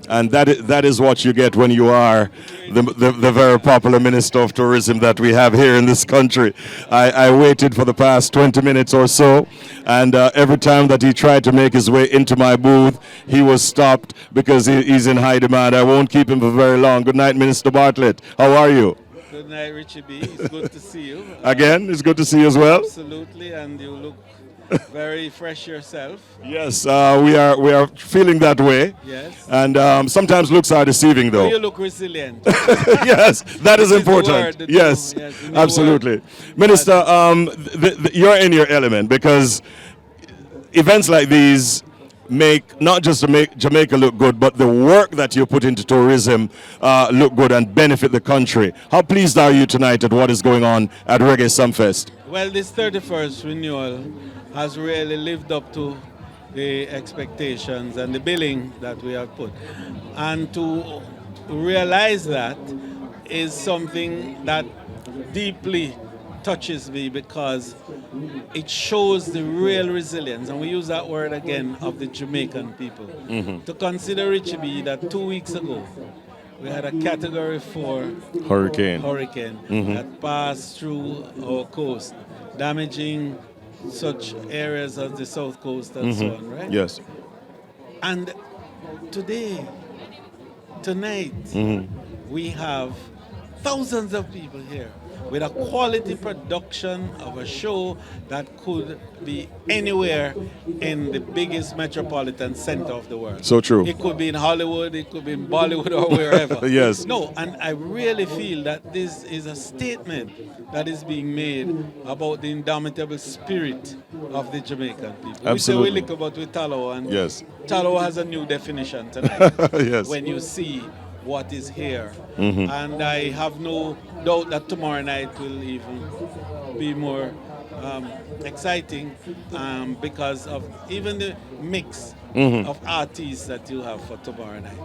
And that is what you get when you are the very popular Minister of Tourism that we have here in this country. I waited for the past 20 minutes or so, and every time that he tried to make his way into my booth, he was stopped because he's in high demand. I won't keep him for very long. Good night, Minister Bartlett. How are you? Good night, Richie B. It's good to see you. Again, it's good to see you as well. Absolutely, and you look very fresh yourself. Yes, we are feeling that way. Yes. And sometimes looks are deceiving, though. You look resilient. Yes, that is important. Word, yes, absolutely. Minister, you're in your element because events like these make not just to make Jamaica look good, but the work that you put into tourism look good and benefit the country. How pleased are you tonight at what is going on at Reggae Sumfest? Well, this 31st renewal has really lived up to the expectations and the billing that we have put. And to realize that is something that deeply touches me because it shows the real resilience, and we use that word again, of the Jamaican people. To consider, Richie B, that 2 weeks ago we had a Category 4 hurricane that passed through our coast, damaging such areas as the South Coast and so on, right? Yes. And today, tonight, we have thousands of people here with a quality production of a show that could be anywhere in the biggest metropolitan center of the world. So true. It could be in Hollywood, it could be in Bollywood or wherever. Yes. No, and I really feel that this is a statement that is being made about the indomitable spirit of the Jamaican people. Absolutely. We say we lick about with tallow, and yes. tallow has a new definition tonight. Yes. When you see what is here. And I have no doubt that tomorrow night will even be more exciting because of even the mix of artists that you have for tomorrow night.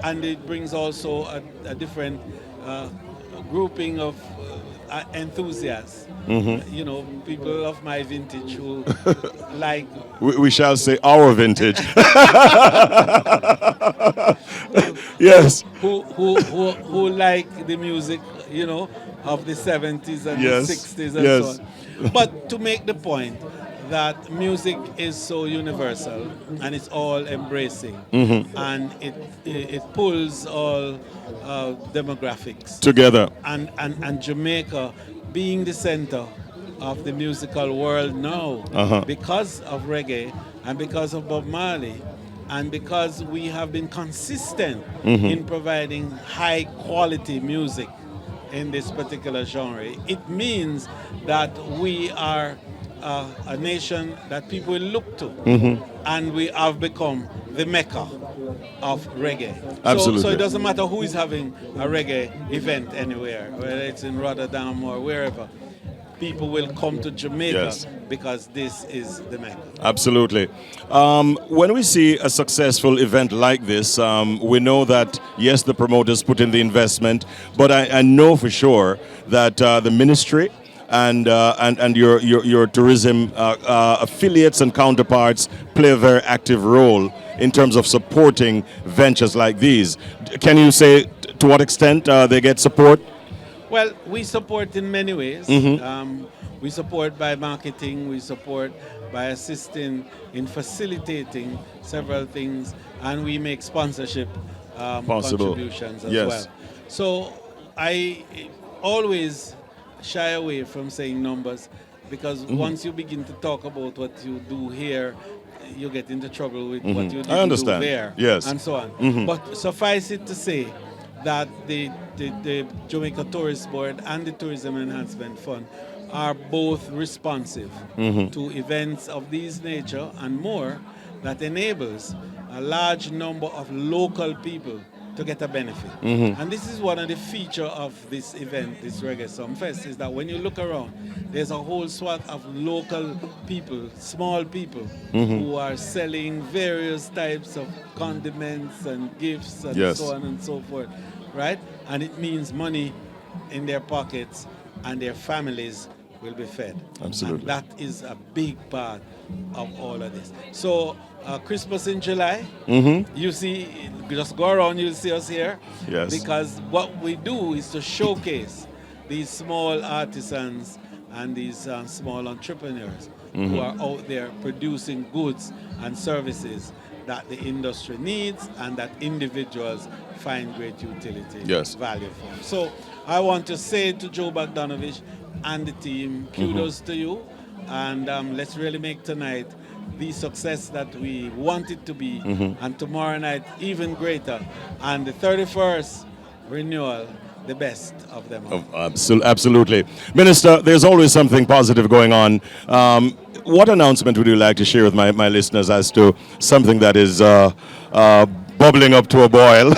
And it brings also a different grouping of enthusiasts. You know, people of my vintage who like... We shall say our vintage. Yes. Who like the music, you know, of the 70s and yes. the 60s and so on. But to make the point that music is so universal and it's all embracing and it pulls all demographics together. And Jamaica being the center of the musical world now because of reggae and because of Bob Marley and because we have been consistent in providing high quality music in this particular genre. It means that we are a nation that people will look to, and we have become the mecca of reggae. Absolutely. So it doesn't matter who is having a reggae event anywhere, whether it's in Rotterdam or wherever. People will come to Jamaica because this is the mecca. Absolutely. When we see a successful event like this, we know that, yes, the promoters put in the investment, but I know for sure that the ministry and your tourism affiliates and counterparts play a very active role in terms of supporting ventures like these. Can you say to what extent they get support? Well, we support in many ways. We support by marketing, we support by assisting in facilitating several things, and we make sponsorship contributions as well. So I always shy away from saying numbers because once you begin to talk about what you do here, you get into trouble with what you didn't do there, and so on. But suffice it to say that the Jamaica Tourist Board and the Tourism Enhancement Fund are both responsive to events of this nature and more that enables a large number of local people to get a benefit. And this is one of the features of this event, this Reggae Sumfest, is that when you look around, there's a whole swath of local people, small people, who are selling various types of condiments and gifts and so on and so forth, right? And it means money in their pockets and their families will be fed. Absolutely. And that is a big part of all of this. So Christmas in July, you see just go around, you'll see us here. Yes. Because what we do is to showcase these small artisans and these small entrepreneurs who are out there producing goods and services that the industry needs and that individuals find great utility Yes. value from. So I want to say to Joe Bogdanovich and the team, kudos to you, and let's really make tonight the success that we want it to be, and tomorrow night even greater, and the 31st renewal the best of them all. Absolutely. Minister, there's always something positive going on. What announcement would you like to share with my listeners as to something that is bubbling up to a boil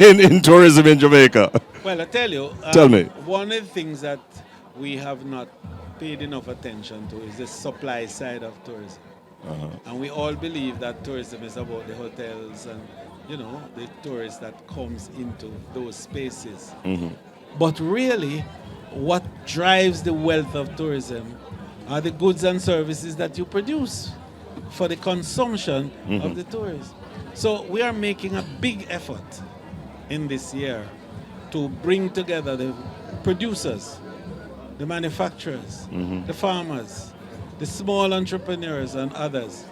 in tourism in Jamaica? Well, I tell you, Tell me. one of the things that we have not paid enough attention to is the supply side of tourism. And we all believe that tourism is about the hotels and, you know, the tourists that comes into those spaces. But really, what drives the wealth of tourism are the goods and services that you produce for the consumption of the tourists. So we are making a big effort in this year to bring together the producers, the manufacturers, the farmers, the small entrepreneurs and others,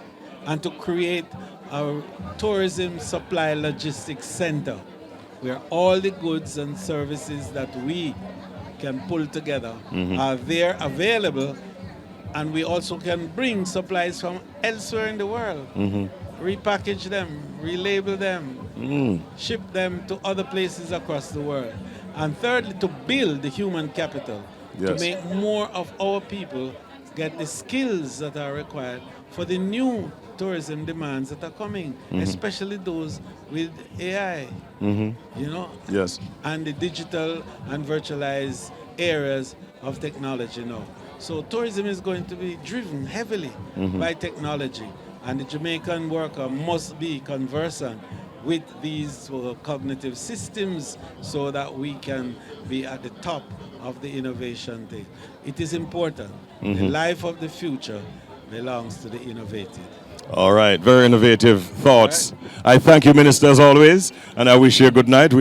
and to create our tourism supply logistics center where all the goods and services that we can pull together are there available, and we also can bring supplies from elsewhere in the world, repackage them, relabel them, ship them to other places across the world. And thirdly, to build the human capital, to make more of our people get the skills that are required for the new tourism demands that are coming, especially those with AI, you know, and the digital and virtualized areas of technology now. So tourism is going to be driven heavily by technology, and the Jamaican worker must be conversant with these cognitive systems so that we can be at the top of the innovation thing. It is important. The life of the future belongs to the innovative. All right, very innovative thoughts. I thank you, Minister, as always, and I wish you a good night.